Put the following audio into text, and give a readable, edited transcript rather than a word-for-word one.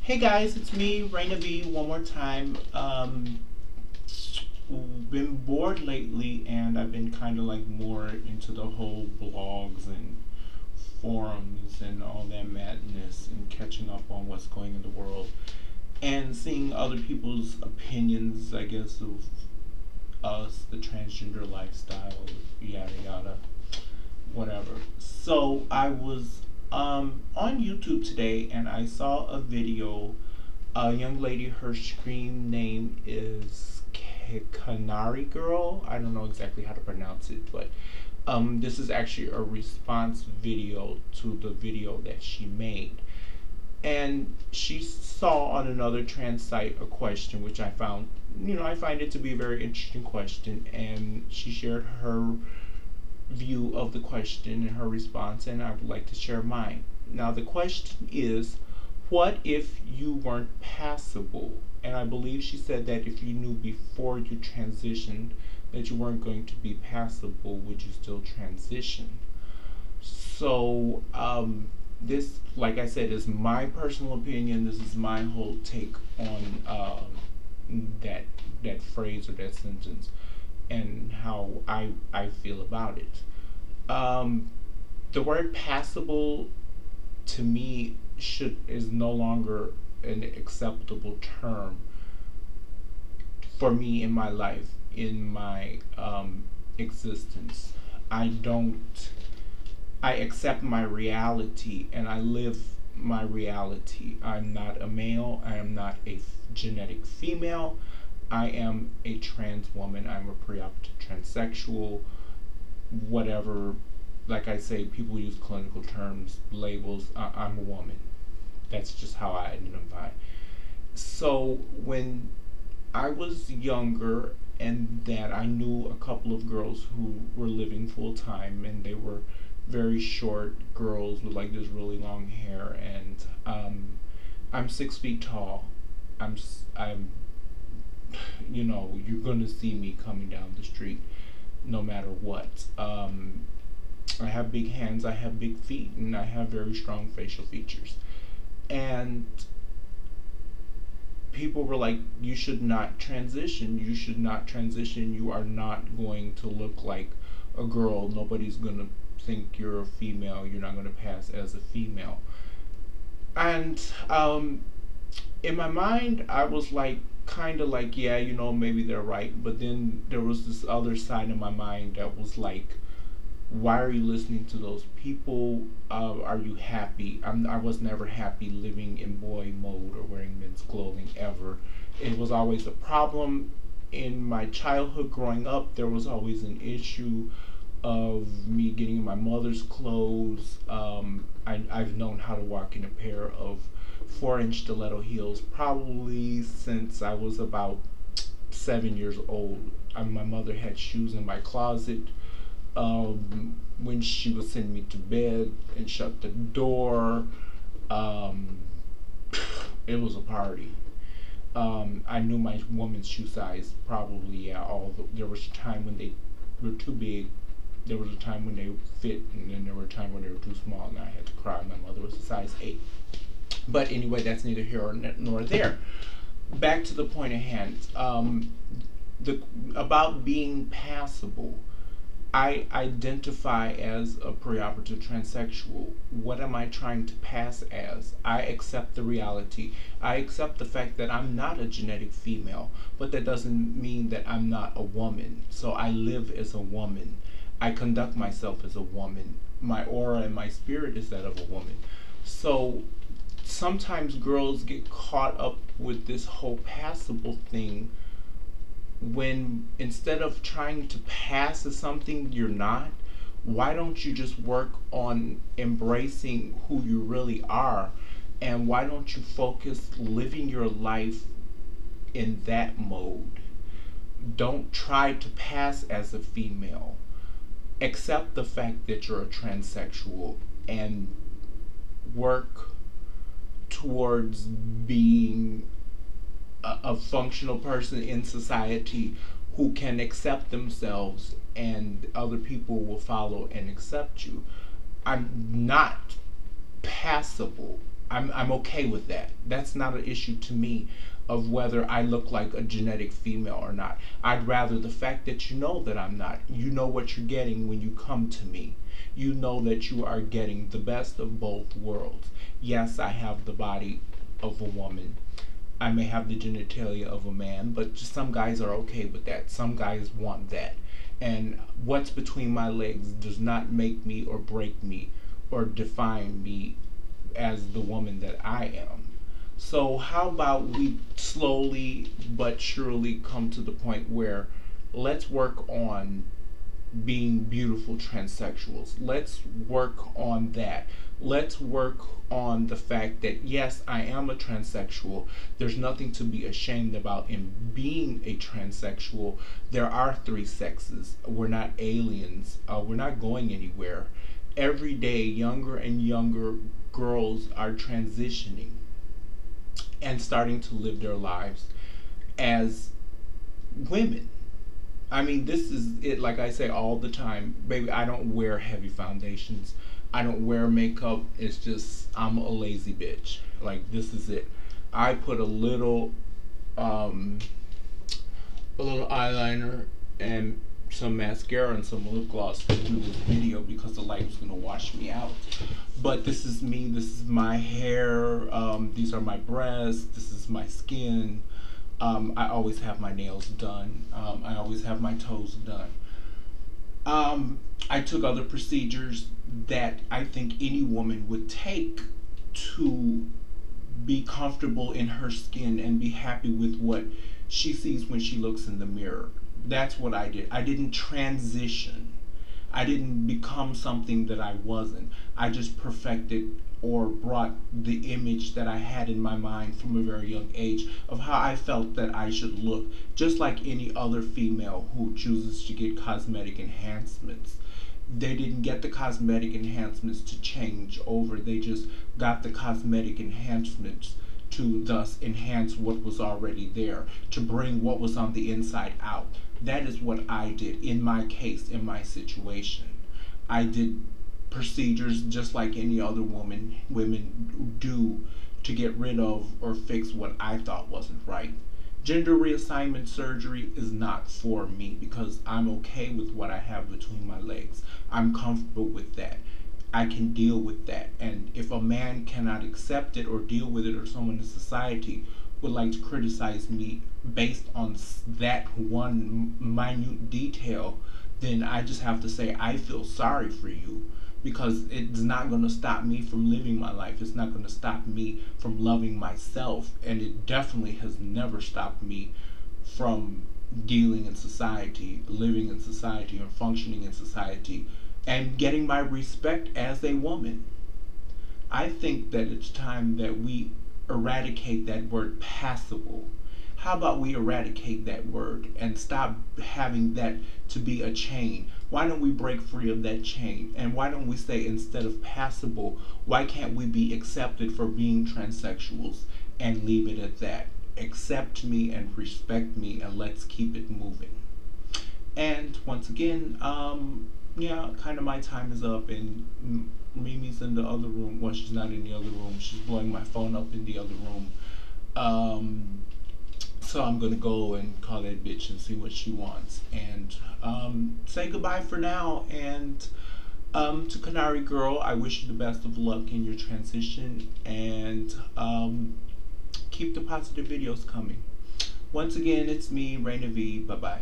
Hey guys, it's me, Raina B, one more time. Been bored lately, and I've been kind of like more into the whole blogs and forums and all that madness and catching up on what's going in the world and seeing other people's opinions, I guess, of us, the transgender lifestyle, yada yada, whatever. So I was on YouTube today and I saw a video. A young lady, her screen name is Knarigirl. I don't know exactly how to pronounce it, but this is actually a response video to the video that she made. And she saw on another trans site a question which I found, I find it to be a very interesting question. And she shared her view of the question and her response, and I would like to share mine. Now, the question is, what if you weren't passable? And I believe she said that if you knew before you transitioned that you weren't going to be passable, would you still transition? So, this, like I said, is my personal opinion. This is my whole take on that phrase or that sentence and how I feel about it. The word passable to me should is no longer an acceptable term for me in my life, in my existence. I don't. I accept my reality and I live my reality. I'm not a male. I am not a genetic female. I am a trans woman. I'm a pre-operative transsexual. Whatever, like I say, people use clinical terms, labels. I'm a woman. That's just how I identify. So when I was younger, and that I knew a couple of girls who were living full time, and they were very short girls with like this really long hair, and I'm 6 feet tall. I'm you're gonna see me coming down the street no matter what. I have big hands, I have big feet, and I have very strong facial features. And people were like, you should not transition. You should not transition. You are not going to look like a girl. Nobody's going to think you're a female. You're not going to pass as a female. And in my mind, I was like, kind of like, yeah, maybe they're right. But then there was this other side of my mind that was like, why are you listening to those people? Are you happy? I was never happy living in boy mode or wearing men's clothing ever. It was always a problem. In my childhood growing up, there was always an issue of me getting in my mother's clothes. I've known how to walk in a pair of 4-inch stiletto heels probably since I was about 7 years old. My mother had shoes in my closet when she would send me to bed and shut the door. Um, it was a party. I knew my woman's shoe size probably. Yeah, there was a time when they were too big. There was a time when they fit, and then there were a time when they were too small, and I had to cry. My mother was a size 8. But anyway, that's neither here nor there. Back to the point at hand. About being passable. I identify as a preoperative transsexual. What am I trying to pass as? I accept the reality. I accept the fact that I'm not a genetic female, but that doesn't mean that I'm not a woman. So I live as a woman. I conduct myself as a woman. My aura and my spirit is that of a woman. So sometimes girls get caught up with this whole passable thing when instead of trying to pass as something you're not. Why don't you just work on embracing who you really are? And why don't you focus living your life in that mode? Don't try to pass as a female. Accept the fact that you're a transsexual and work towards being a functional person in society who can accept themselves, and other people will follow and accept you. I'm not passable. I'm okay with that. That's not an issue to me of whether I look like a genetic female or not. I'd rather the fact that you know that I'm not. You know what you're getting when you come to me. You know that you are getting the best of both worlds. Yes, I have the body of a woman. I may have the genitalia of a man, but some guys are okay with that. Some guys want that. And what's between my legs does not make me or break me or define me as the woman that I am. So how about we slowly but surely come to the point where let's work on being beautiful transsexuals. Let's work on that. Let's work on the fact that yes, I am a transsexual. There's nothing to be ashamed about in being a transsexual. There are three sexes. We're not aliens. We're not going anywhere. Every day, younger and younger girls are transitioning and starting to live their lives as women. I mean, this is it, like I say all the time, baby, I don't wear heavy foundations. I don't wear makeup. It's just, I'm a lazy bitch. Like, this is it. I put a little eyeliner and some mascara and some lip gloss to do this video because the light was going to wash me out. But this is me. This is my hair. These are my breasts. This is my skin. I always have my nails done. I always have my toes done. I took other procedures that I think any woman would take to be comfortable in her skin and be happy with what she sees when she looks in the mirror. That's what I did. I didn't transition. I didn't become something that I wasn't. I just perfected or brought the image that I had in my mind from a very young age of how I felt that I should look, just like any other female who chooses to get cosmetic enhancements. They didn't get the cosmetic enhancements to change over. They just got the cosmetic enhancements to thus enhance what was already there, to bring what was on the inside out. That is what I did in my case, in my situation. I did procedures just like any other women do to get rid of or fix what I thought wasn't right. Gender reassignment surgery is not for me because I'm okay with what I have between my legs. I'm comfortable with that. I can deal with that. And if a man cannot accept it or deal with it, or someone in society would like to criticize me based on that one minute detail, then I just have to say I feel sorry for you, because it's not going to stop me from living my life. It's not going to stop me from loving myself, and it definitely has never stopped me from dealing in society, living in society, or functioning in society, and getting my respect as a woman. I think that it's time that we eradicate that word passable. How about we eradicate that word and stop having that to be a chain? Why don't we break free of that chain? And why don't we say, instead of passable, why can't we be accepted for being transsexuals and leave it at that? Accept me and respect me, and let's keep it moving. And once again, yeah, kind of my time is up, and Mimi's in the other room. Well, she's not in the other room. She's blowing my phone up in the other room. So I'm gonna go and call that bitch and see what she wants, and say goodbye for now. And to Knarigirl, I wish you the best of luck in your transition, and keep the positive videos coming. Once again, it's me, Raina V. Bye bye.